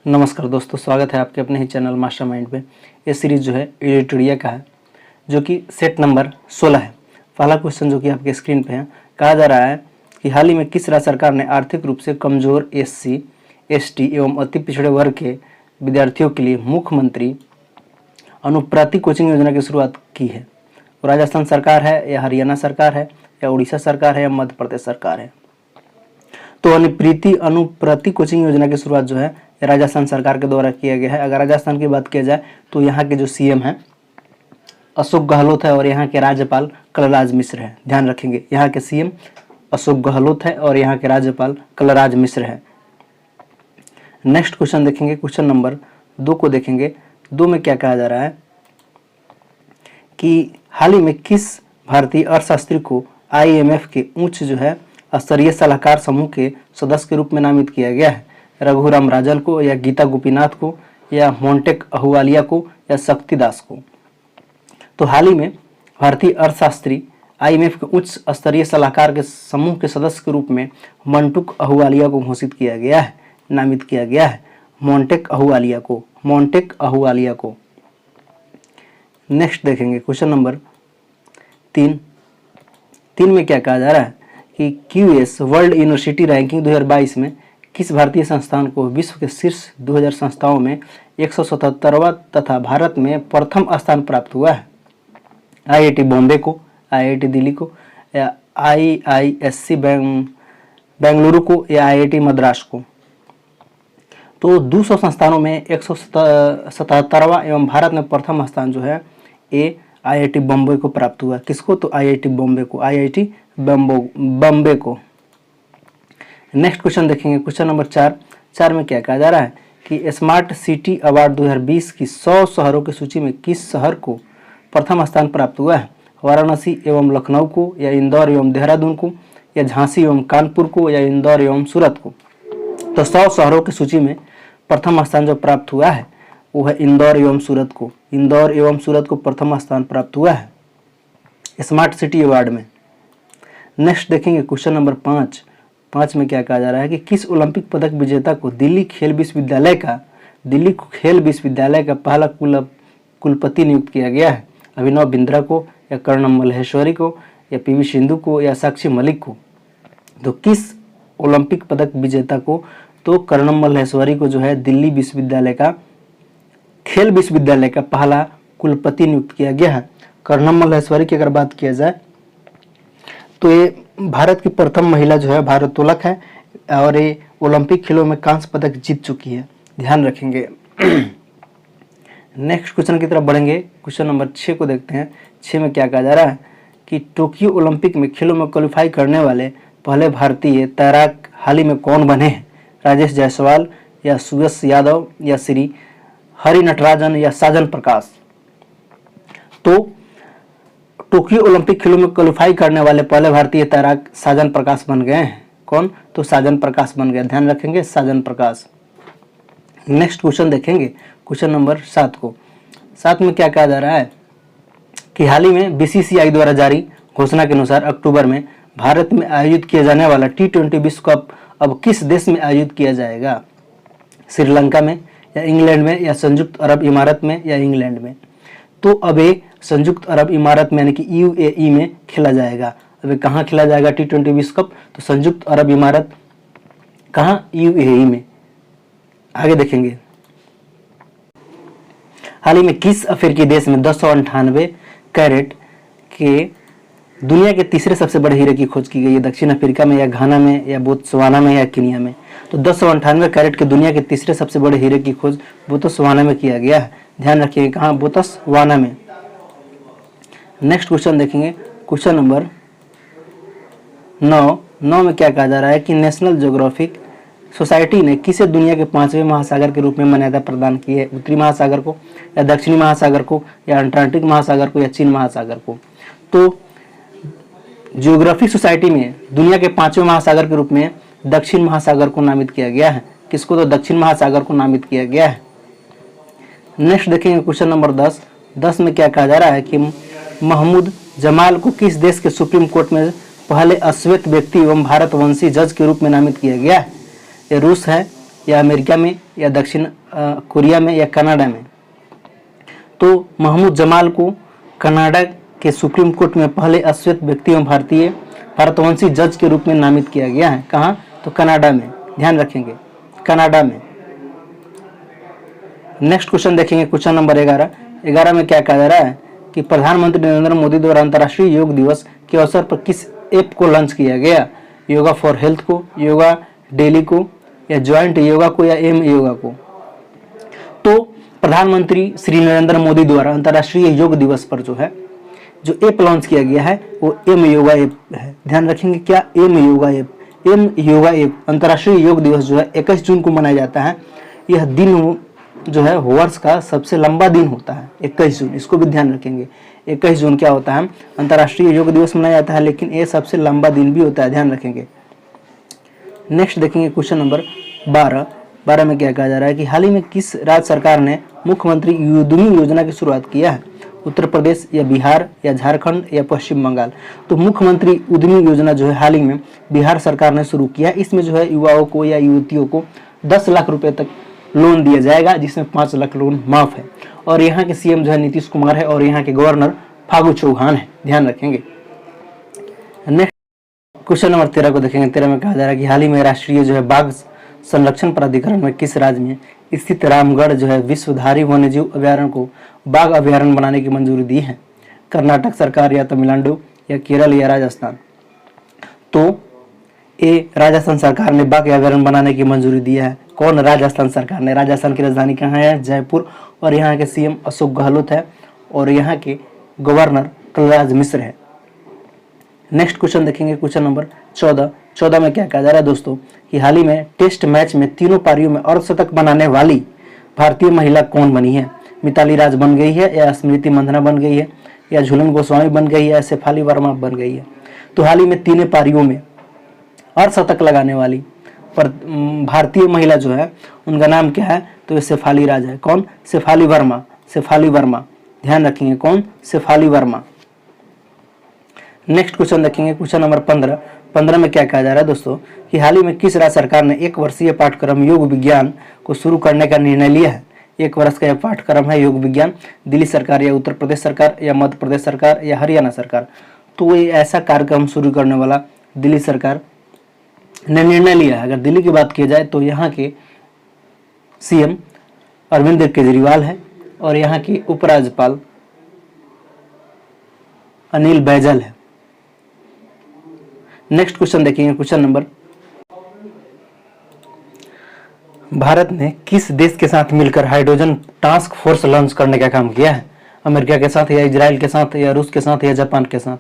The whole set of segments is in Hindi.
नमस्कार दोस्तों, स्वागत है आपके अपने ही चैनल मास्टरमाइंड पे। ये सीरीज जो है एडिटोरिया का है, जो कि सेट नंबर 16 है। पहला क्वेश्चन जो कि आपके स्क्रीन पे है, कहा जा रहा है कि हाल ही में किस राज्य सरकार ने आर्थिक रूप से कमजोर SC, ST एवं अति पिछड़े वर्ग के विद्यार्थियों के लिए मुख्यमंत्री अनुप्राति कोचिंग योजना की शुरुआत की है? राजस्थान सरकार है या हरियाणा सरकार है या उड़ीसा सरकार है या मध्य प्रदेश सरकार है? तो अनुप्रति कोचिंग योजना की शुरुआत जो है राजस्थान सरकार के द्वारा किया गया है। अगर राजस्थान की बात किया जाए तो यहाँ के जो CM हैं अशोक गहलोत है और यहाँ के राज्यपाल कलराज मिश्र है। ध्यान रखेंगे, यहाँ के CM अशोक गहलोत है और यहाँ के राज्यपाल कलराज मिश्र है। नेक्स्ट क्वेश्चन देखेंगे, क्वेश्चन नंबर 2 को देखेंगे। 2 में क्या कहा जा रहा है कि हाल ही में किस भारतीय अर्थशास्त्री को IMF के उच्च जो है स्तरीय सलाहकार समूह के सदस्य के रूप में नामित किया गया है? रघुराम राजल को या गीता गोपीनाथ को या मोंटेक अहुवालिया को या शक्तिदास को? तो हाल ही में भारतीय अर्थशास्त्री IMF के उच्च स्तरीय सलाहकार के समूह के सदस्य के रूप में मंटुक अहुवालिया को घोषित किया गया है, नामित किया गया है। मोंटेक अहुवालिया को। नेक्स्ट देखेंगे क्वेश्चन नंबर 3 में क्या कहा जा रहा है कि QS वर्ल्ड यूनिवर्सिटी रैंकिंग 2022 में किस भारतीय संस्थान को विश्व के शीर्ष 2000 संस्थाओं में 177वां तथा भारत में प्रथम स्थान प्राप्त हुआ है? IIT बॉम्बे को, IIT दिल्ली को या IISc बेंगलुरु को या IIT मद्रास को? तो 200 संस्थानों में 177वां एवं भारत में प्रथम स्थान जो है IIT बॉम्बे को प्राप्त हुआ। किसको? तो IIT बॉम्बे को, IIT बॉम्बे को। नेक्स्ट क्वेश्चन देखेंगे, क्वेश्चन नंबर 4 में क्या कहा जा रहा है कि स्मार्ट सिटी अवार्ड 2020 की 100 शहरों की सूची में किस शहर को प्रथम स्थान प्राप्त हुआ है? वाराणसी एवं लखनऊ को या इंदौर एवं देहरादून को या झांसी एवं कानपुर को या इंदौर एवं सूरत को? तो 100 शहरों की सूची में प्रथम स्थान जो प्राप्त हुआ है वो है इंदौर एवं सूरत को। इंदौर एवं सूरत को प्रथम स्थान प्राप्त हुआ है स्मार्ट सिटी अवार्ड में। नेक्स्ट देखेंगे क्वेश्चन नंबर 5 में क्या कहा जा रहा है कि किस ओलंपिक पदक विजेता को दिल्ली खेल विश्वविद्यालय का पहला कुलपति नियुक्त किया गया है? अभिनव बिंद्रा को या कर्णम मल्लेश्वरी को या PV सिंधु को या साक्षी मलिक को? तो किस ओलंपिक पदक विजेता को? तो कर्णम मल्लेश्वरी को जो है दिल्ली खेल विश्वविद्यालय का पहला कुलपति नियुक्त किया गया है। कर्णम मल्लेश्वरी की अगर बात किया जाए तो ये भारत की प्रथम महिला जो है भारोत्तोलक है और ये ओलंपिक खेलों में कांस्य पदक जीत चुकी है। ध्यान रखेंगे। नेक्स्ट क्वेश्चन की तरफ बढ़ेंगे, क्वेश्चन नंबर 6 को देखते हैं। 6 में क्या कहा जा रहा है कि टोक्यो ओलंपिक में खेलों में क्वालिफाई करने वाले पहले भारतीय तैराक हाल ही में कौन बने हैं? राजेश जायसवाल या सुयश यादव या श्री हरि नटराजन या साजन प्रकाश? तो टोक्यो ओलंपिक खेलों में क्वालिफाई करने वाले पहले भारतीय तैराक साजन प्रकाश बन गए हैं। कौन? तो साजन प्रकाश बन गए। ध्यान रखेंगे, साजन प्रकाश। नेक्स्ट क्वेश्चन देखेंगे, क्वेश्चन नंबर 7 को। 7 में क्या कहा जा रहा है कि हाल ही में BCCI द्वारा जारी घोषणा के अनुसार अक्टूबर में भारत में आयोजित किया जाने वाला T20 विश्व कप अब किस देश में आयोजित किया जाएगा? श्रीलंका में या इंग्लैंड में या संयुक्त अरब इमारत में या इंग्लैंड में? तो अब ये संयुक्त अरब इमारत में यानी कि UAE में खेला जाएगा। अब कहाँ खेला जाएगा T20 विश्व कप? तो संयुक्त अरब इमारत। कहाँ? UAE में। आगे देखेंगे, हाल ही में किस अफ्रीकी देश में 1098 कैरेट के दुनिया के तीसरे सबसे बड़े हीरे की खोज की गई है? दक्षिण अफ्रीका में या घाना में या बोत्सवाना में या केनिया में? तो 1098 कैरेट के दुनिया के तीसरे सबसे बड़े हीरे की खोज बोत्सवाना में किया गया है। ध्यान रखिए, कहाँ? बोत्सवाना में। नेक्स्ट क्वेश्चन देखेंगे, क्वेश्चन नंबर 9 में क्या कहा जा रहा है कि नेशनल ज्योग्राफिक सोसाइटी ने किसे दुनिया के 5वें महासागर के रूप में मान्यता प्रदान की है? उत्तरी महासागर को या दक्षिणी महासागर को या अंटार्कटिक महासागर को या चीन महासागर को? तो ज्योग्राफिक सोसाइटी में दुनिया के 5वें महासागर के रूप में दक्षिण महासागर को नामित किया गया है। किसको? तो दक्षिण महासागर को नामित किया गया है। नेक्स्ट देखेंगे क्वेश्चन नंबर 10 में क्या कहा जा रहा है कि महमूद जमाल को किस देश के सुप्रीम कोर्ट में पहले अश्वेत व्यक्ति एवं भारतवंशी जज के रूप में नामित किया गया है? ये रूस है या अमेरिका में या दक्षिण कोरिया में या कनाडा में। तो महमूद जमाल को कनाडा के सुप्रीम कोर्ट में पहले अश्वेत व्यक्ति एवं भारतवंशी जज के रूप में नामित किया गया है। कहाँ? तो कनाडा में, ध्यान रखेंगे, कनाडा में। नेक्स्ट क्वेश्चन देखेंगे, क्वेश्चन नंबर 11 में क्या कहा जा रहा है कि प्रधानमंत्री नरेंद्र मोदी द्वारा अंतर्राष्ट्रीय योग दिवस के अवसर पर किस ऐप को लॉन्च किया गया? योगा फॉर हेल्थ को, योगा डेली को, या ज्वाइंट योगा को, या एम योगा को। तो प्रधानमंत्री श्री नरेंद्र मोदी द्वारा अंतर्राष्ट्रीय योग दिवस पर जो है जो ऐप लॉन्च किया गया है वो एम योगा ऐप है। ध्यान रखेंगे, क्या? M yoga app. M yoga app अंतर्राष्ट्रीय योग दिवस जो है 21 जून को मनाया जाता है। यह दिन जो है वर्ष का सबसे लंबा दिन होता है, 21 जून, इसको भी ध्यान रखेंगे। 21 जून क्या होता है? अंतर्राष्ट्रीय योग दिवस मनाया जाता है, लेकिन ये सबसे लंबा दिन भी होता है, ध्यान रखेंगे। नेक्स्ट देखेंगे क्वेश्चन नंबर 12 में क्या कहा जा रहा है कि हाल ही में किस राज्य सरकार ने मुख्यमंत्री उद्यमी योजना की शुरुआत किया है? उत्तर प्रदेश या बिहार या झारखंड या पश्चिम बंगाल। तो मुख्यमंत्री उद्यमी योजना जो है हाल ही में बिहार सरकार ने शुरू किया। इसमें जो है युवाओं को या युवतियों को 10 लाख रुपए तक लोन दिया जाएगा, जिसमें 5 लाख लोन माफ है। और यहाँ के सीएम जो है नीतीश कुमार है और यहाँ के गवर्नर फागू चौहान है, ध्यान रखेंगे। नेक्स्ट क्वेश्चन नंबर 13 को देखेंगे। 13 में कहा जा रहा है कि हाल ही में राष्ट्रीय जो है बाघ संरक्षण प्राधिकरण में किस राज्य में स्थित रामगढ़ जो है विश्वधारी वन्यजीव अभ्यारण्य को बाघ अभ्यारण्य बनाने की मंजूरी दी है? कर्नाटक सरकार या तमिलनाडु या केरल या राजस्थान। तो ये राजस्थान सरकार ने बाघ अभ्यारण्य बनाने की मंजूरी दी है। कौन? राजस्थान सरकार ने। राजस्थान की राजधानी कहाँ है? जयपुर। और यहाँ के सीएम अशोक गहलोत है और यहाँ के गवर्नर कलराज मिश्र है। नेक्स्ट क्वेश्चन देखेंगे, क्वेश्चन नंबर 14 में क्या कहा जा रहा है दोस्तों कि हाल ही में टेस्ट मैच में तीनों पारियों में अर्धशतक बनाने वाली भारतीय महिला कौन बनी है? मिताली राज बन गई है, या स्मृति मंधना बन गई है, या झूलन गोस्वामी बन गई है, या शेफाली वर्मा बन गई है? तो हाल ही में तीनों पारियों में अर्धशतक लगाने वाली पर भारतीय महिला जो है उनका नाम क्या है? तो ये शेफाली राज है। कौन? शेफाली वर्मा। शेफाली वर्मा, ध्यान रखेंगे, कौन? शेफाली वर्मा। नेक्स्ट क्वेश्चन देखेंगे, क्वेश्चन नंबर 15 में क्या कहा जा रहा है दोस्तों कि हाल ही में किस राज्य सरकार ने 1 वर्षीय पाठ्यक्रम योग विज्ञान को शुरू करने का निर्णय लिया है? 1 वर्ष का यह पाठ्यक्रम है योग विज्ञान। दिल्ली सरकार या उत्तर प्रदेश सरकार या मध्य प्रदेश सरकार या हरियाणा सरकार। तो ये ऐसा कार्यक्रम शुरू करने वाला दिल्ली सरकार ने निर्णय लिया है। अगर दिल्ली की बात की जाए तो यहाँ के सीएम अरविंद केजरीवाल है और यहाँ के उपराज्यपाल अनिल बैजल है। नेक्स्ट क्वेश्चन देखेंगे, क्वेश्चन नंबर, भारत ने किस देश के साथ मिलकर हाइड्रोजन टास्क फोर्स लॉन्च करने का काम किया है? अमेरिका के साथ या इजराइल के साथ या रूस के साथ या जापान के साथ?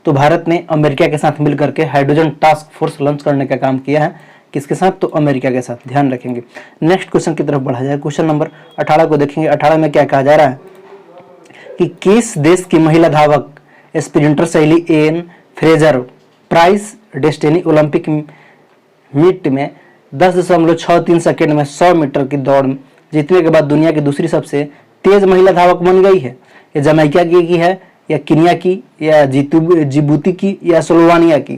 तो भारत ने अमेरिका के साथ मिलकर के हाइड्रोजन टास्क फोर्स लॉन्च करने का काम किया है। किसके साथ? तो अमेरिका के साथ, ध्यान रखेंगे। नेक्स्ट क्वेश्चन की तरफ बढ़ा जाए, क्वेश्चन नंबर 18 को देखेंगे। 18 में क्या कहा जा रहा है कि किस देश की महिला धावक sprinter Shelly Ann Fraser Price destiny Olympic meet में 10.63 सेकेंड में 100 मीटर की दौड़ जीतने के बाद दुनिया की दूसरी सबसे तेज महिला धावक बन गई है? ये जमैका की है, या किनिया की, या जिबूती की, या स्लोवानिया की?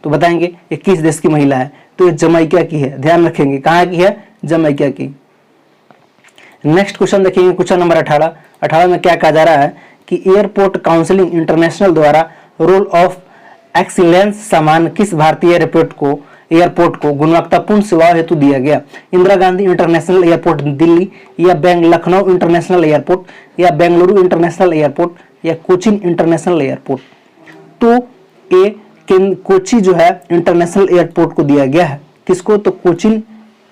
तो बताएंगे ये किस देश की महिला है? तो ये जमैका की है, ध्यान रखेंगे। कहाँ की है? जमैका की। नेक्स्ट क्वेश्चन देखेंगे, क्वेश्चन नंबर 18 में क्या कहा जा रहा है कि एयरपोर्ट काउंसिलिंग इंटरनेशनल द्वारा रोल ऑफ एक्सीलेंस सम्मान किस भारतीय एयरपोर्ट को गुणवत्तापूर्ण सेवाओं हेतु दिया गया? इंदिरा गांधी इंटरनेशनल एयरपोर्ट दिल्ली, या लखनऊ इंटरनेशनल एयरपोर्ट, या बेंगलुरु इंटरनेशनल एयरपोर्ट, या कोचिन इंटरनेशनल एयरपोर्ट? तो ये कोची जो है इंटरनेशनल एयरपोर्ट को दिया गया है। किसको? तो कोचिन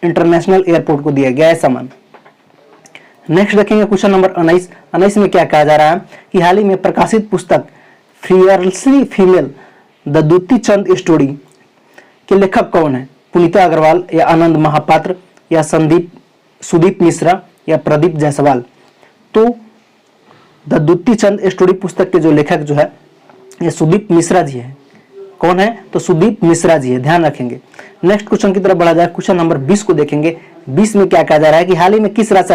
इंटरनेशनल एयरपोर्ट को दिया गया है सम्मान। नेक्स्ट देखेंगे, क्वेश्चन नंबर 19 में क्या कहा जा रहा है कि हाल ही में प्रकाशित पुस्तक fearlessly female the Dutee Chand story के लेखक कौन है? पुनीता अग्रवाल, या आनंद महापात्र, या सुदीप मिश्रा, या प्रदीप जायसवाल? तो द द्युति चंद स्टोरी पुस्तक के जो लेखक जो है ये सुदीप मिश्रा जी है। कौन है? तो सुदीप मिश्रा जी है, ध्यान रखेंगे। नेक्स्ट क्वेश्चन की तरफ बढ़ा जाए, क्वेश्चन नंबर 20 को देखेंगे। 20 में क्या कहा जा रहा है कि हाल ही में किस राज्य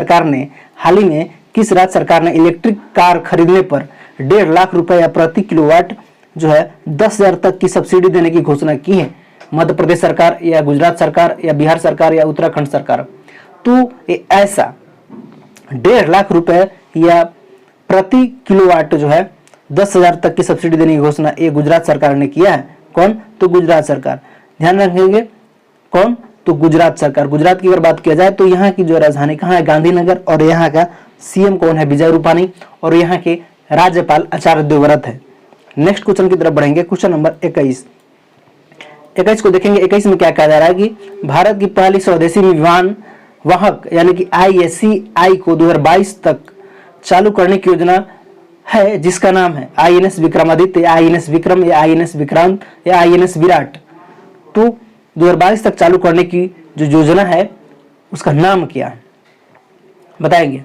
सरकार ने इलेक्ट्रिक कार खरीदने पर 1.5 लाख रुपए या प्रति किलोवाट जो है 10,000 तक की सब्सिडी देने की घोषणा की है? मध्य प्रदेश सरकार या गुजरात सरकार या बिहार सरकार या उत्तराखंड सरकार। तो ये ऐसा 1.5 लाख रुपए या प्रति किलोवाट जो है 10,000 तक की सब्सिडी देने की घोषणा ये गुजरात सरकार ने किया है। कौन? तो गुजरात सरकार। ध्यान रखेंगे कौन? तो गुजरात सरकार। गुजरात की अगर बात किया जाए तो यहाँ की जो राजधानी कहाँ है? गांधीनगर। और यहाँ का सीएम कौन है? विजय रूपानी। और यहाँ के राज्यपाल आचार्य देवव्रत है। नेक्स्ट क्वेश्चन की तरफ बढ़ेंगे, क्वेश्चन नंबर 21 को देखेंगे। 21 में क्या कहा जा रहा है कि भारत की पहली स्वदेशी विमान वाहक यानी कि ISCI को 2022 तक चालू करने की योजना है, जिसका नाम है INS विक्रमादित्य या INS विक्रम या INS विक्रांत या INS विराट। तो 2022 तक चालू करने की जो योजना है उसका नाम क्या है बताएंगे।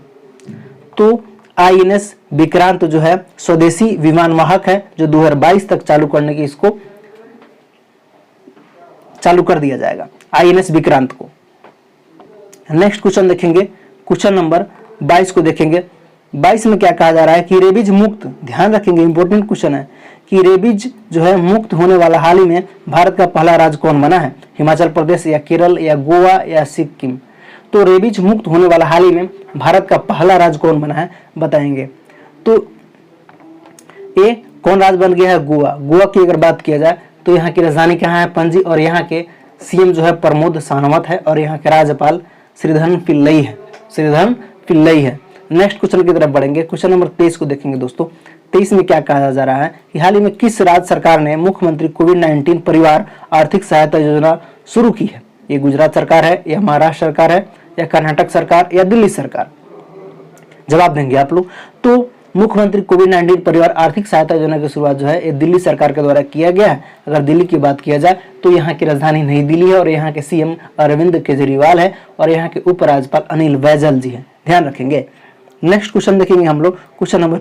तो INS विक्रांत जो है स्वदेशी विमान वाहक है, जो 2022 तक चालू करने की इसको चालू कर दिया जाएगा INS विक्रांत को। नेक्स्ट क्वेश्चन देखेंगे, क्वेश्चन नंबर 22 को देखेंगे। 22 में क्या कहा जा रहा है कि रेबीज मुक्त, ध्यान रखेंगे इंपॉर्टेंट क्वेश्चन है कि रेबीज जो है मुक्त होने वाला हाल ही में भारत का पहला राज्य कौन बना है? हिमाचल प्रदेश या केरल या गोवा या सिक्किम। तो रेबीज मुक्त होने वाला हाल ही में भारत का पहला राज्य कौन बना है बताएंगे। तो ये कौन राज्य बन गया है? गोवा। गोवा की अगर बात किया जाए तो यहाँ की राजधानी कहाँ है? पणजी। और यहाँ के सीएम जो है प्रमोद सावंत है और यहाँ के राज्यपाल श्रीधरन पिल्लई है। नेक्स्ट क्वेश्चन की तरफ बढ़ेंगे, क्वेश्चन नंबर 23 को देखेंगे दोस्तों। 23 में क्या कहा जा रहा है कि हाल ही में किस राज्य सरकार ने मुख्यमंत्री कोविड-19 परिवार आर्थिक सहायता योजना शुरू की है? ये गुजरात सरकार है या महाराष्ट्र सरकार है या कर्नाटक सरकार या दिल्ली सरकार? जवाब देंगे आप लोग। तो मुख्यमंत्री कोविड-19 परिवार आर्थिक सहायता योजना की शुरुआत जो है ये दिल्ली सरकार के द्वारा किया गया है। अगर दिल्ली की बात किया जाए तो यहाँ की राजधानी नई दिल्ली है और यहाँ के सीएम अरविंद केजरीवाल है और यहाँ के उपराज्यपाल अनिल बैजल जी है। ध्यान रखेंगे। नेक्स्ट क्वेश्चन देखेंगे हम लोग, क्वेश्चन नंबर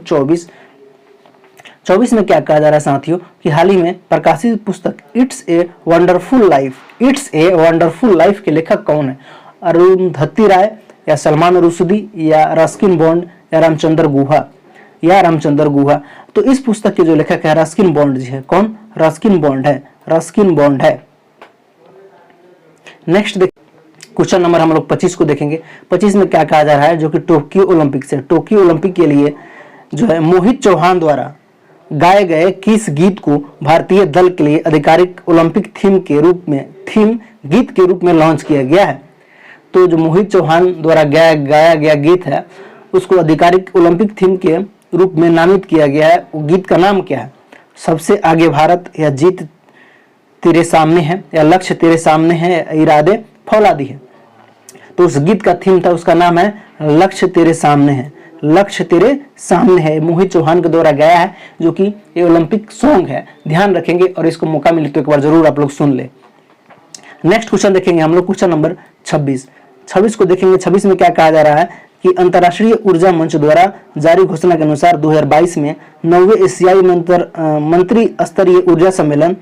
24 में क्या कहा जा रहा है साथियों कि हाल ही में प्रकाशित पुस्तक इट्स ए वंडरफुल लाइफ के लेखक कौन है? अरुंधति राय या सलमान रुश्दी या रस्किन बॉन्ड या रामचंद्र गुहा। तो इस पुस्तक के जो लेखक है रस्किन बॉन्ड जी है। कौन? रस्किन बॉन्ड है। नेक्स्ट क्वेश्चन नंबर हम लोग 25 को देखेंगे। 25 में क्या कहा जा रहा है जो कि टोक्यो ओलंपिक के लिए जो है मोहित चौहान द्वारा गाए गए किस गीत को भारतीय दल के लिए आधिकारिक ओलंपिक थीम गीत के रूप में लॉन्च किया गया है? तो जो मोहित चौहान द्वारा गाया गया गीत है उसको आधिकारिक ओलंपिक थीम के रूप में नामित किया गया है। वो गीत का नाम क्या है? सबसे आगे भारत या जीत तेरे सामने है या लक्ष्य तेरे सामने है या इरादे फौलादी है। तो उस गीत का थीम था, उसका नाम है लक्ष्य तेरे सामने है। मोहित चौहान के द्वारा गाया है जो कि ये ओलंपिक सॉन्ग है। ध्यान रखेंगे और इसको मौका मिले तो एक बार जरूर आप लोग सुन ले। नेक्स्ट क्वेश्चन देखेंगे हम लोग, क्वेश्चन नंबर 26 को देखेंगे। 26 में क्या कहा जा रहा है कि अंतर्राष्ट्रीय ऊर्जा मंच द्वारा जारी घोषणा के अनुसार 2022 में 9वें एशियाई मंत्री स्तरीय ऊर्जा सम्मेलन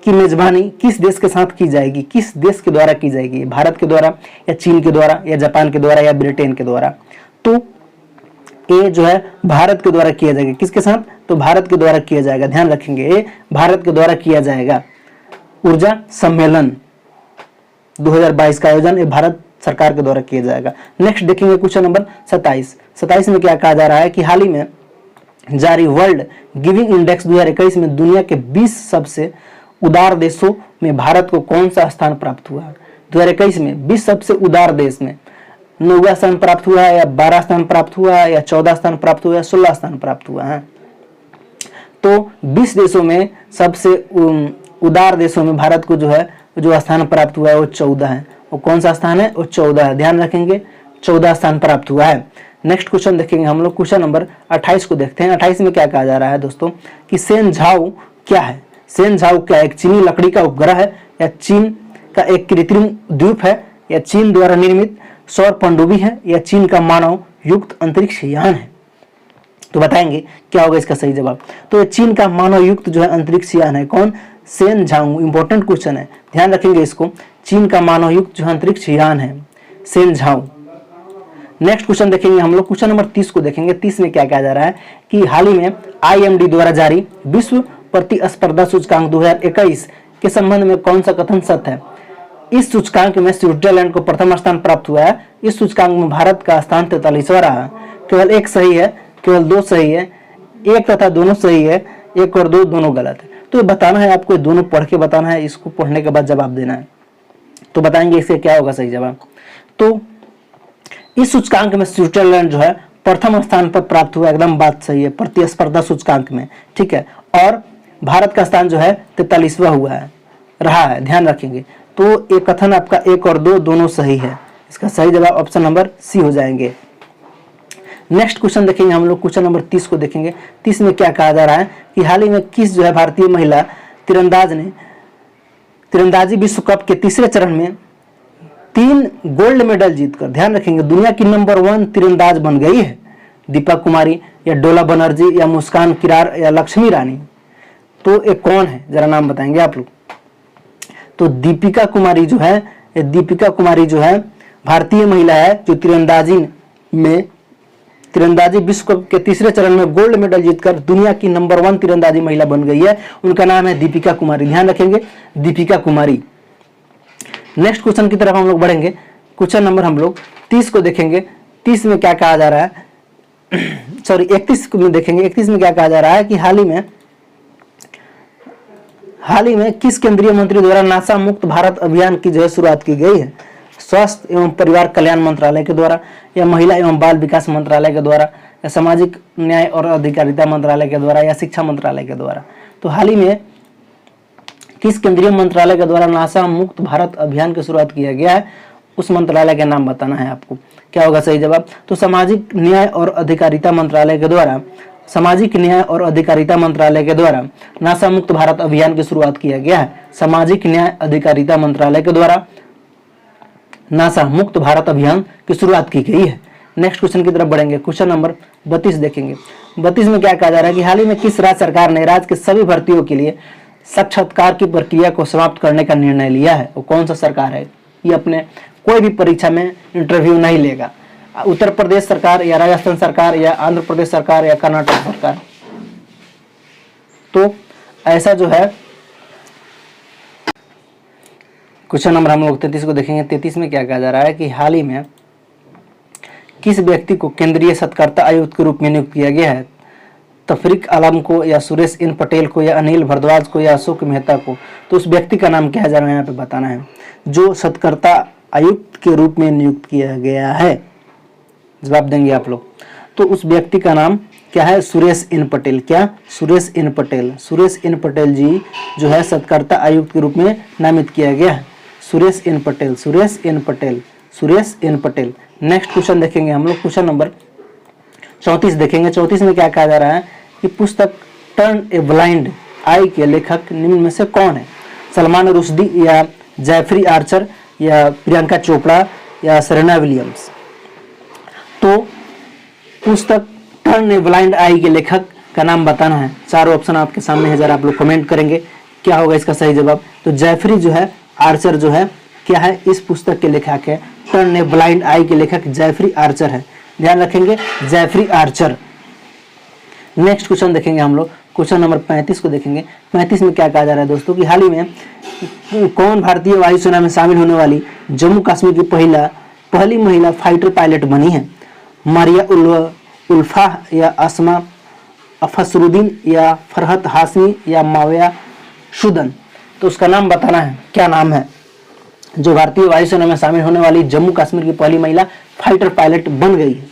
की मेजबानी किस देश के साथ की जाएगी? किस देश के द्वारा की जाएगी? भारत के द्वारा या चीन के द्वारा या जापान के द्वारा या ब्रिटेन के द्वारा? तो ये जो है भारत के द्वारा किया जाएगा। किसके साथ? तो भारत के द्वारा किया जाएगा। ध्यान रखेंगे, ये भारत के द्वारा किया जाएगा। ऊर्जा सम्मेलन 2022 का आयोजन ये भारत सरकार के द्वारा किया जाएगा। नेक्स्ट देखेंगे क्वेश्चन नंबर 27 में क्या कहा जा रहा है कि हाल ही में जारी वर्ल्ड गिविंग इंडेक्स 2021 में दुनिया के 20 सबसे उदार देशों में भारत को कौन सा स्थान प्राप्त हुआ है? 2021 में 20 सबसे उदार देश में 9वां स्थान प्राप्त हुआ है या 12 स्थान प्राप्त हुआ है या 14 स्थान प्राप्त हुआ है या 16 स्थान प्राप्त हुआ है? तो 20 देशों में सबसे उदार देशों में भारत को जो है जो स्थान प्राप्त हुआ है वो 14 है। वो कौन सा स्थान है? वो 14 है। ध्यान रखेंगे 14 स्थान प्राप्त हुआ है। नेक्स्ट क्वेश्चन देखेंगे हम लोग, क्वेश्चन नंबर 28 को देखते हैं। 28 में क्या कहा जा रहा है दोस्तों कि सेनझाओ क्या है? सेनझाओ क्या एक चीनी लकड़ी का उपग्रह है या चीन का एक कृत्रिम द्वीप है या चीन द्वारा निर्मित सौर पनडुब्बी है या चीन का मानव युक्त अंतरिक्ष यान है? तो बताएंगे क्या होगा इसका सही जवाब। तो ये चीन का मानव युक्त जो है अंतरिक्ष यान है। कौन? सेनझाओ। इंपॉर्टेंट क्वेश्चन है, ध्यान रखेंगे इसको। चीन का मानव युक्त जो अंतरिक्ष यान है सेनझाओ। नेक्स्ट क्वेश्चन देखेंगे हम लोग, क्वेश्चन नंबर 30 को देखेंगे। 30 में क्या कहा जा रहा है कि हाल ही में IMD द्वारा जारी विश्व प्रतिस्पर्धा सूचकांक 2021 के संबंध में कौन सा कथन सत्य है? इस सूचकांक में स्विट्जरलैंड को प्रथम स्थान प्राप्त हुआ है। इस सूचकांक में भारत का स्थान 43वां रहा। केवल एक सही है, केवल दो सही है, एक तथा दोनों सही है, एक और दो दोनों गलत है। तो ये बताना है आपको, दोनों पढ़ के बताना है, इसको पढ़ने के बाद जवाब देना है। तो बताएंगे इससे क्या होगा सही जवाब। तो इस सूचकांक में स्विट्जरलैंड जो है प्रथम स्थान पर प्राप्त हुआ, एकदम बात सही है, प्रतिस्पर्धा सूचकांक में, ठीक है। और भारत का स्थान जो है 43वां हुआ है, रहा है, ध्यान रखेंगे। तो ये कथन आपका एक और दो दोनों सही है। इसका सही जवाब ऑप्शन नंबर सी हो जाएंगे। नेक्स्ट क्वेश्चन देखेंगे हम लोग, क्वेश्चन नंबर 30 को देखेंगे। 30 में क्या कहा जा रहा है कि हाल ही में किस जो है भारतीय महिला तीरंदाज ने तीरंदाजी विश्व कप के तीसरे चरण में 3 गोल्ड मेडल जीतकर, ध्यान रखेंगे, दुनिया की नंबर 1 तीरंदाज बन गई है? दीपा कुमारी या डोला बनर्जी या मुस्कान किरार या लक्ष्मी रानी? तो ये कौन है, जरा नाम बताएंगे आप लोग। तो दीपिका कुमारी जो है, दीपिका कुमारी जो है भारतीय महिला है जो तीरंदाजी विश्व कप के तीसरे चरण में गोल्ड मेडल जीतकर दुनिया की नंबर 1 तीरंदाजी महिला बन गई है। उनका नाम है दीपिका कुमारी, ध्यान रखेंगे, दीपिका कुमारी। नेक्स्ट क्वेश्चन की तरफ हम लोग बढ़ेंगे। क्वेश्चन नंबर हम लोग 30 को देखेंगे। 30 में क्या कहा जा रहा है, सॉरी 31 में देखेंगे। 31 में क्या कहा जा रहा है कि हाल ही में किस केंद्रीय मंत्री द्वारा नासा मुक्त भारत अभियान की जो है शुरुआत की गई है? स्वास्थ्य एवं परिवार कल्याण मंत्रालय के द्वारा, या महिला एवं बाल विकास मंत्रालय के द्वारा, या सामाजिक न्याय और अधिकारिता मंत्रालय के द्वारा, या शिक्षा मंत्रालय के द्वारा? तो हाल ही में किस केंद्रीय मंत्रालय के द्वारा नासा मुक्त भारत अभियान की शुरुआत किया गया है? उस मंत्रालय का नाम बताना है आपको। क्या होगा सही जवाब? तो सामाजिक न्याय और अधिकारिता मंत्रालय के द्वारा, सामाजिक न्याय और अधिकारिता मंत्रालय के द्वारा नासा मुक्त भारत अभियान की शुरुआत किया गया है। सामाजिक न्याय अधिकारिता मंत्रालय के द्वारा नासा मुक्त भारत अभियान की शुरुआत की गई है। नेक्स्ट क्वेश्चन की तरफ बढ़ेंगे। क्वेश्चन नंबर 32 देखेंगे। 32 में क्या कहा जा रहा है कि हाल ही में किस राज्य सरकार ने राज्य के सभी भर्तियों के लिए साक्षात्कार की प्रक्रिया को समाप्त करने का निर्णय लिया है? वो कौन सा सरकार है? ये अपने कोई भी परीक्षा में इंटरव्यू नहीं लेगा। उत्तर प्रदेश सरकार, या राजस्थान सरकार, या आंध्र प्रदेश सरकार, या कर्नाटक सरकार? तो ऐसा जो है क्वेश्चन नंबर हम लोग 33 को देखेंगे। 33 में क्या कहा जा रहा है कि हाल ही में किस व्यक्ति को केंद्रीय सत्कर्ता आयुक्त के रूप में नियुक्त किया गया है? तफरीक आलम को, या सुरेश इन पटेल को, या अनिल भारद्वाज को, या अशोक मेहता को? तो उस व्यक्ति का नाम क्या है, जरा यहाँ पे बताना है, जो सत्कर्ता आयुक्त के रूप में नियुक्त किया गया है। जवाब देंगे आप लोग। तो उस व्यक्ति का नाम क्या है? सुरेश इन पटेल। क्या? सुरेश इन पटेल। सुरेश इन पटेल जी जो है सत्कर्ता आयुक्त के रूप में नामित किया गया है। सुरेश इन पटेल, सुरेश इन पटेल, सुरेश इन पटेल। नेक्स्ट क्वेश्चन देखेंगे हम लोग। क्वेश्चन नंबर 34 देखेंगे। 34 में क्या कहा जा रहा है कि पुस्तक टर्न ए ब्लाइंड आई के लेखक निम्न में से कौन है? सलमान रुश्दी, या जेफरी आर्चर, या प्रियंका चोपड़ा, या सेरेना विलियम्स? तो पुस्तक टर्न ए ब्लाइंड आई के लेखक का नाम बताना है। चारों ऑप्शन आपके सामने है, जरा आप लोग कमेंट करेंगे क्या होगा इसका सही जवाब। तो जेफरी जो है आर्चर जो है क्या है? इस पुस्तक के लेखक है। टर्न ए ब्लाइंड आई के लेखक जेफरी आर्चर है, ध्यान रखेंगे, जेफरी आर्चर। नेक्स्ट क्वेश्चन देखेंगे हम लोग। क्वेश्चन नंबर 35 को देखेंगे। 35 में क्या कहा जा रहा है दोस्तों कि हाल ही में कौन भारतीय वायुसेना में शामिल होने वाली जम्मू कश्मीर की पहली महिला फाइटर पायलट बनी है? मारिया उल्फा, या असमा अफसरुद्दीन, या फरहत हाशमी, या माविया शुदन? तो उसका नाम बताना है, क्या नाम है जो भारतीय वायुसेना में शामिल होने वाली जम्मू कश्मीर की पहली महिला फाइटर पायलट बन गई है?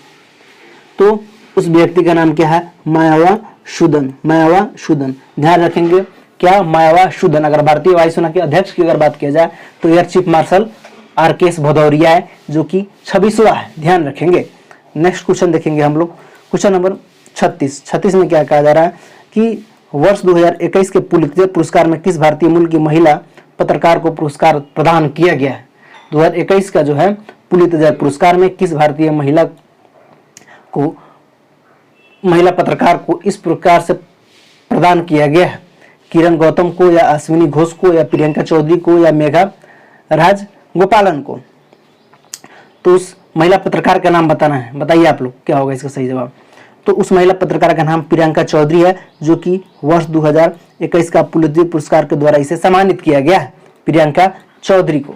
तो उस व्यक्ति का नाम क्या है? मायावा शुदन, मायावा शुदन। ध्यान रखेंगे क्या? मायावा शुदन। अगर भारतीय वायुसेना के अध्यक्ष की अगर बात किया जाए तो एयर चीफ मार्शल आर.के.एस. भदौरिया है, जो कि 26वां है, ध्यान रखेंगे। नेक्स्ट क्वेश्चन देखेंगे हम लोग। Question number 36। 36 में क्या कहा जा रहा है कि वर्ष 2021 के पुलित्जर पुरस्कार में किस भारतीय मूल की महिला पत्रकार को पुरस्कार प्रदान किया गया है? 2021 का जो है पुलित्जर पुरस्कार में किस भारतीय महिला पत्रकार को इस पुरस्कार से प्रदान किया गया है? किरण गौतम को, या अश्विनी घोष को, या प्रियंका चौधरी को, या मेघा राज गोपालन को? तो उस महिला पत्रकार का नाम बताना है। बताइए आप लोग क्या होगा इसका सही जवाब। तो उस महिला पत्रकार का नाम प्रियंका चौधरी है, जो कि वर्ष 2021 का पुलित्जर पुरस्कार के द्वारा इसे सम्मानित किया गया है, प्रियंका चौधरी को।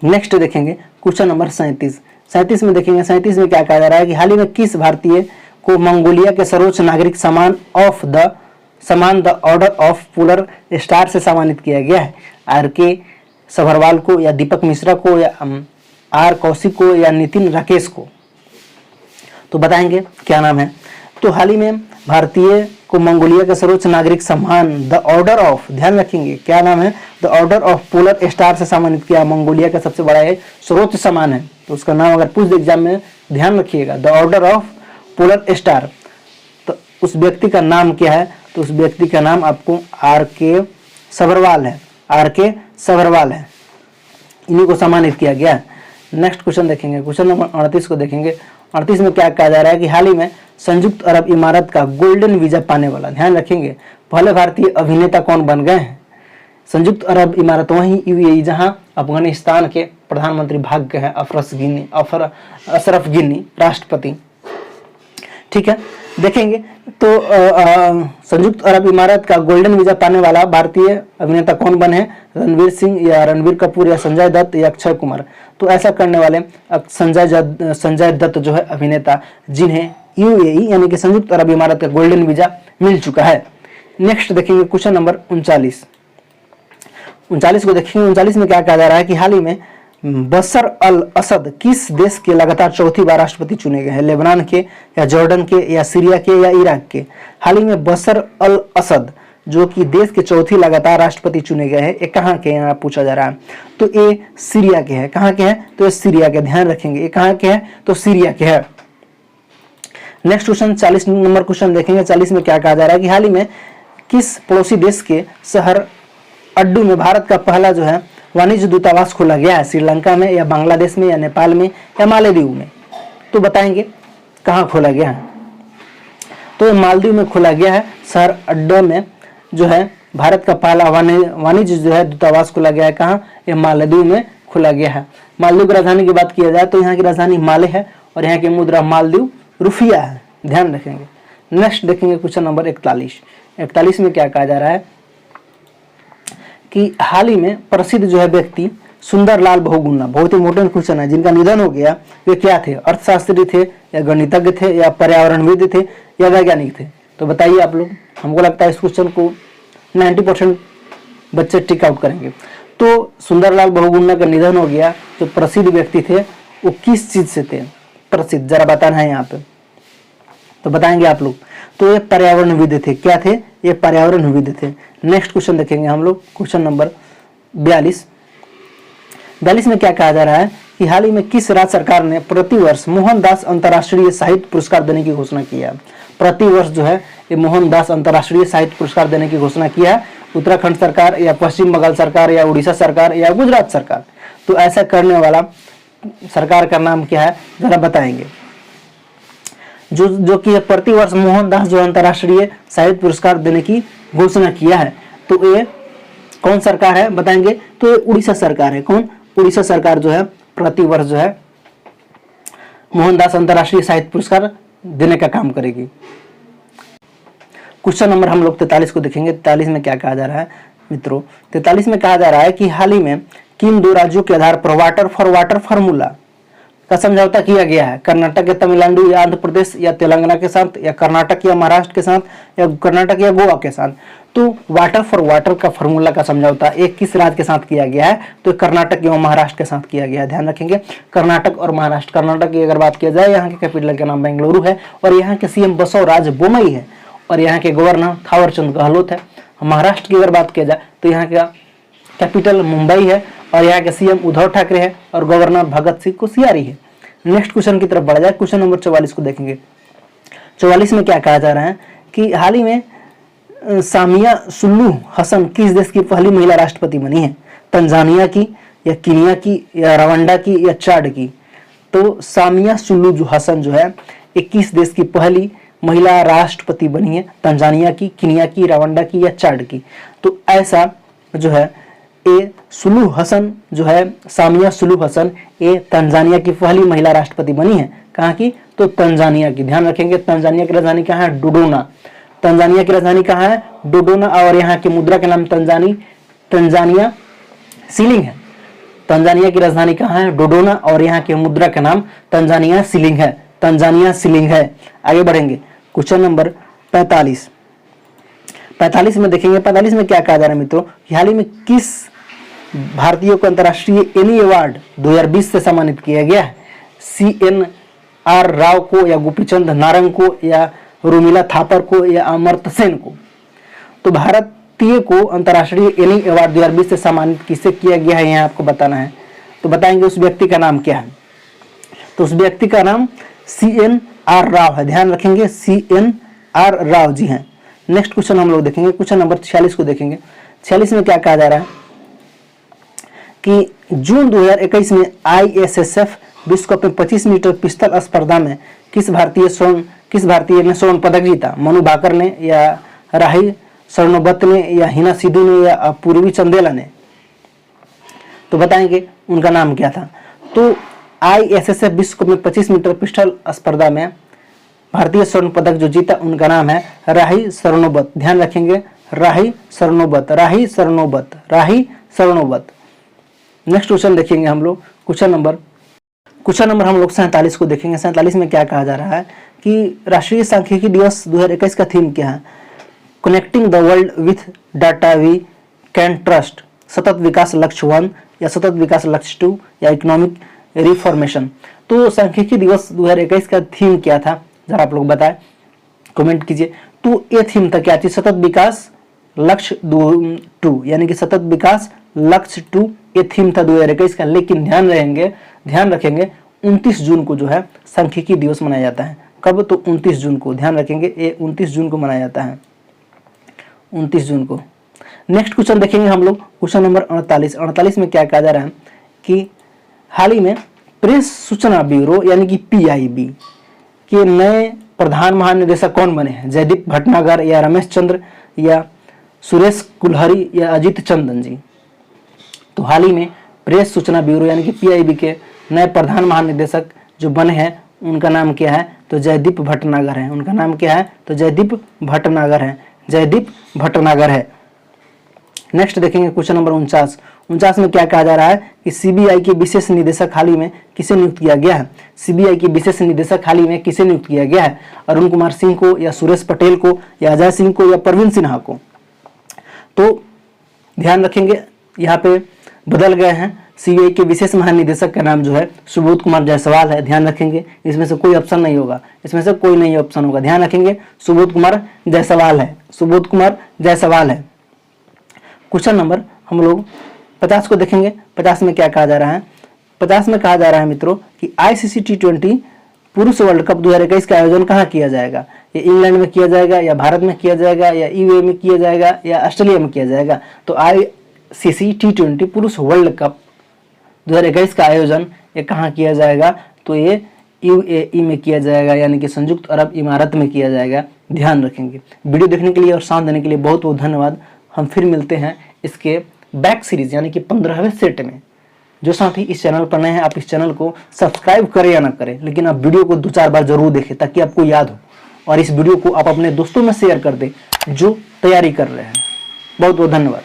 नेक्स्ट देखेंगे क्वेश्चन नंबर 37 में देखेंगे 37 में क्या कहा जा रहा है कि हाल ही में किस भारतीय को मंगोलिया के सर्वोच्च नागरिक सम्मान the order of polar star से सम्मानित किया गया है? RK सभरवाल को, या दीपक मिश्रा को, या R कौशिक को, या नितिन राकेश को? तो बताएंगे क्या नाम है। तो हाल ही में भारतीय को मंगोलिया के सर्वोच्च नागरिक सम्मान द ऑर्डर ऑफ, ध्यान रखेंगे क्या नाम है, the order of polar star से सम्मानित किया। मंगोलिया का सबसे बड़ा है सर्वोच्च सम्मान है, तो उसका नाम अगर पूछ दे एग्जाम में ध्यान रखिएगा, the order of polar star. तो उस व्यक्ति का नाम क्या है? तो उस व्यक्ति का नाम आपको RK सभरवाल है, RK सभरवाल है, इन्हीं को सम्मानित किया गया। नेक्स्ट क्वेश्चन देखेंगे, क्वेश्चन नंबर 38 को देखेंगे। 38 में क्या कहा जा रहा है कि हाल ही में संयुक्त अरब इमारत का गोल्डन वीजा पाने वाला, ध्यान रखेंगे, पहले भारतीय अभिनेता कौन बन गए हैं? संयुक्त अरब इमारत वहीं UAE जहां अफगानिस्तान के प्रधानमंत्री भाग गए हैं, अशरफ गनी राष्ट्रपति। ठीक है, देखेंगे तो संयुक्त अरब इमारत का गोल्डन वीजा पाने वाला भारतीय अभिनेता कौन बने हैं? रणवीर सिंह, या रणवीर कपूर, या संजय दत्त, या अक्षय कुमार? तो ऐसा करने वाले संजय दत्त जो है अभिनेता, जिन्हें UAE यानी कि संयुक्त अरब इमारत का गोल्डन वीजा मिल चुका है। नेक्स्ट देखेंगे क्वेश्चन नंबर 39 को देखेंगे। 39 में क्या कहा जा रहा है कि हाल ही में बशर अल असद किस देश के लगातार चौथी बार राष्ट्रपति चुने गए हैं? लेबनान के, या जॉर्डन के, या सीरिया के, या इराक के? हाल ही में बशर अल असद जो कि देश के चौथी लगातार राष्ट्रपति चुने गए हैं, ये कहाँ के हैं पूछा जा रहा है। तो ये सीरिया के हैं। कहाँ के हैं? तो ये सीरिया के, ध्यान रखेंगे, ये कहाँ के हैं? तो सीरिया के हैं। नेक्स्ट क्वेश्चन 40 नंबर क्वेश्चन देखेंगे। 40 में क्या कहा जा रहा है कि हाल ही में किस पड़ोसी देश के शहर अड्डू में भारत का पहला जो है वाणिज्य दूतावास खोला गया है? श्रीलंका में, या बांग्लादेश में, या नेपाल में, या मालदीव में? तो बताएंगे कहाँ खोला गया है। तो ये मालदीव में खोला गया है, शहर अड्डा में जो है भारत का पहला वाणिज्य जो है दूतावास खोला गया है। कहाँ? ये मालदीव में खोला गया है। मालदीव की राजधानी की बात किया जाए तो यहाँ की राजधानी माले है, और यहाँ की मुद्रा मालदीव रुपया है, ध्यान रखेंगे। नेक्स्ट देखेंगे क्वेश्चन नंबर 41 में क्या कहा जा रहा है कि हाल ही में प्रसिद्ध जो है व्यक्ति सुंदरलाल बहुगुणा, बहुत इंपॉर्टेंट क्वेश्चन है, जिनका निधन हो गया, वे क्या थे? अर्थशास्त्री थे, या गणितज्ञ थे, या पर्यावरणविद थे, या वैज्ञानिक थे? तो बताइए आप लोग। हमको लगता है इस क्वेश्चन को 90% बच्चे टिक आउट करेंगे। तो सुंदरलाल बहुगुणा का निधन हो गया, जो प्रसिद्ध व्यक्ति थे वो किस चीज से थे प्रसिद्ध, जरा बताना है यहाँ पे, तो बताएंगे आप लोग। तो ये पर्यावरणविद थे। क्या थे? ये पर्यावरणविद थे। नेक्स्ट क्वेश्चन देखेंगे हम लोग, क्वेश्चन नंबर 42 में क्या कहा जा रहा है कि हाल ही में किस राज्य सरकार ने प्रतिवर्ष मोहनदास अंतर्राष्ट्रीय साहित्य पुरस्कार देने की घोषणा की है? प्रतिवर्ष जो है ये मोहनदास अंतर्राष्ट्रीय साहित्य पुरस्कार देने की घोषणा किया है। उत्तराखंड सरकार, या पश्चिम बंगाल सरकार, या उड़ीसा सरकार, या गुजरात सरकार? तो ऐसा करने वाला सरकार का नाम क्या है, जरा बताएंगे। जो कि प्रतिवर्ष मोहनदास जो अंतर्राष्ट्रीय साहित्य पुरस्कार देने की घोषणा किया है, तो ये कौन सरकार है बताएंगे? तो ये उड़ीसा सरकार है। कौन? उड़ीसा सरकार जो है प्रतिवर्ष जो है मोहनदास अंतर्राष्ट्रीय साहित्य पुरस्कार देने का काम करेगी। क्वेश्चन नंबर हम लोग 43 को देखेंगे। 43 में क्या कहा जा रहा है मित्रों? 43 में कहा जा रहा है कि हाल ही में किन दो राज्यों के आधार पर वाटर फॉर वाटर फार्मूला का समझौता किया गया है? कर्नाटक या तमिलनाडु, या आंध्र प्रदेश, या तेलंगाना के साथ, या कर्नाटक या महाराष्ट्र के साथ, या कर्नाटक या गोवा के साथ? तो वाटर फॉर वाटर का फार्मूला का समझौता एक किस राज्य के साथ किया गया है? तो कर्नाटक एवं महाराष्ट्र के साथ किया गया है। ध्यान रखेंगे, कर्नाटक और महाराष्ट्र। कर्नाटक की अगर बात किया जाए, यहाँ के कैपिटल का नाम बेंगलुरु है, और यहाँ के CM बसवराज बोमई है, और यहाँ के गवर्नर थावरचंद गहलोत है। महाराष्ट्र की अगर बात किया जाए तो यहाँ का कैपिटल मुंबई है, और यहाँ के CM उद्धव ठाकरे है, और गवर्नर भगत सिंह कोश्यारी है। नेक्स्ट क्वेश्चन की तरफ बढ़ जाए, क्वेश्चन नंबर 44 को देखेंगे। 44 में क्या कहा जा रहा है कि हाल ही में सामिया सुलूह हसन किस देश की पहली महिला राष्ट्रपति बनी है? तंजानिया की, या कीनिया की, या रवांडा की, या चाड की? तो सामिया सुलूह हसन जो है ये किस देश की पहली महिला राष्ट्रपति बनी है? तंजानिया की, कीनिया की, रवांडा की, या चाड की? तो ऐसा जो है ये सुलूह हसन जो है, सामिया सुलूह हसन, ये तंजानिया की पहली महिला राष्ट्रपति बनी है। कहाँ की? तो तंजानिया की। ध्यान रखेंगे तंजानिया की राजधानी कहाँ है? डोडोना। तंजानिया की राजधानी कहाँ है? डोडोना। और यहाँ की मुद्रा का नाम तंजानिया शिलिंग है। तंजानिया की राजधानी कहाँ है? डोडोना। और यहाँ के मुद्रा का नाम तंजानिया शिलिंग है। तंजानिया शिलिंग है। आगे बढ़ेंगे क्वेश्चन नंबर 45। 45 में देखेंगे, 45 में क्या कहा जा रहा है मित्रों? हाल ही में किस भारतीय को अंतर्राष्ट्रीय एनी अवार्ड 2020 से सम्मानित किया गया है? CNR राव को, या गोपीचंद नारंग को, या रुमिला थापर को, या अमर्त्य सेन को? तो भारतीय को अंतर्राष्ट्रीय एनी अवार्ड 2020 से सम्मानित किसे किया गया है, यहाँ आपको बताना है। तो बताएंगे उस व्यक्ति का नाम क्या है। तो उस व्यक्ति का नाम CNR राव है। ध्यान रखेंगे CNR राव जी हैं। नेक्स्ट क्वेश्चन हम लोग देखेंगे, क्वेश्चन नंबर 46 को देखेंगे। 46 में क्या कहा जा रहा है कि जून 2021 में ISSF विश्व कप में 25 मीटर पिस्तल स्पर्धा में किस भारतीय ने स्वर्ण पदक जीता? मनु भाकर ने, या राही सर्नोबत ने, या हिना सिद्धू ने, या पूर्वी चंदेला ने? तो बताएंगे उनका नाम क्या था। तो ISSF विश्व कप में 25 मीटर पिस्टल स्पर्धा में भारतीय स्वर्ण पदक जो जीता उनका नाम है राही सर्नोबत। ध्यान रखेंगे राही सर्नोबत। नेक्स्ट क्वेश्चन देखेंगे हम लोग, क्वेश्चन नंबर हम लोग 47 को देखेंगे। 47 में क्या कहा जा रहा है कि राष्ट्रीय सांख्यिकी दिवस 2021 का थीम क्या है? Connecting the world with data we can trust, सतत विकास लक्ष्य 1, या सतत विकास लक्ष्य 2, या इकोनॉमिक रिफॉर्मेशन? तो सांख्यिकी दिवस 2021 का थीम क्या था, जरा आप लोग बताएं, कमेंट कीजिए। तो ये थीम था क्या चीज? सतत विकास लक्ष्य 2, यानी कि सतत विकास लक्ष्य 2 ये थीम था 2021 का। लेकिन ध्यान रखेंगे 29 जून को जो है सांख्यिकी दिवस मनाया जाता है। कब? तो 29 जून को। ध्यान रखेंगे ये 29 जून को मनाया जाता है, 29 जून को। नेक्स्ट क्वेश्चन देखेंगे हम लोग, क्वेश्चन नंबर 48। 48 में क्या कहा जा रहा है कि हाल ही में प्रेस सूचना ब्यूरो यानी कि PIB के नए प्रधान महानिदेशक कौन बने हैं? जयदीप भटनागर, या रमेश चंद्र, या सुरेश कुलहरी, या अजित चंदन जी? तो हाल ही में प्रेस सूचना ब्यूरो यानी कि PIB के नए प्रधान महानिदेशक जो बने हैं उनका नाम क्या है? तो जयदीप भटनागर है। उनका नाम क्या है? तो जयदीप भटनागर है। नेक्स्ट देखेंगे क्वेश्चन नंबर 49। 49 में क्या कहा जा रहा है कि CBI के विशेष निदेशक हाल ही में किसे नियुक्त किया गया है? CBI के विशेष निदेशक हाल ही में किसे नियुक्त किया गया है? अरुण कुमार सिंह को, या सुरेश पटेल को, या अजय सिंह को, या परवीन सिन्हा को? तो ध्यान रखेंगे यहाँ पे बदल गए हैं। CBI के विशेष महानिदेशक का नाम जो है सुबोध कुमार जायसवाल है। ध्यान रखेंगे इसमें से कोई ऑप्शन नहीं होगा, इसमें से कोई नहीं ऑप्शन होगा। ध्यान रखेंगे सुबोध कुमार जायसवाल है। क्वेश्चन नंबर हम लोग 50 को देखेंगे। 50 में क्या कहा जा रहा है? 50 में कहा जा रहा है मित्रों कि ICC T20 पुरुष वर्ल्ड कप 2021 का आयोजन कहाँ किया जाएगा? ये इंग्लैंड में किया जाएगा, या भारत में किया जाएगा, या UAE में किया जाएगा, या ऑस्ट्रेलिया में किया जाएगा? तो ICC T20 पुरुष वर्ल्ड कप 2021 का आयोजन ये कहाँ किया जाएगा? तो ये UAE में किया जाएगा, यानी कि संयुक्त अरब इमारत में किया जाएगा। ध्यान रखेंगे। वीडियो देखने के लिए और साथ देने के लिए बहुत बहुत धन्यवाद। हम फिर मिलते हैं इसके बैक सीरीज यानी कि 15वें सेट में। जो साथी इस चैनल पर नए हैं, आप इस चैनल को सब्सक्राइब करें या ना करें, लेकिन आप वीडियो को 2-4 बार जरूर देखें ताकि आपको याद हो, और इस वीडियो को आप अपने दोस्तों में शेयर कर दें जो तैयारी कर रहे हैं। बहुत बहुत धन्यवाद।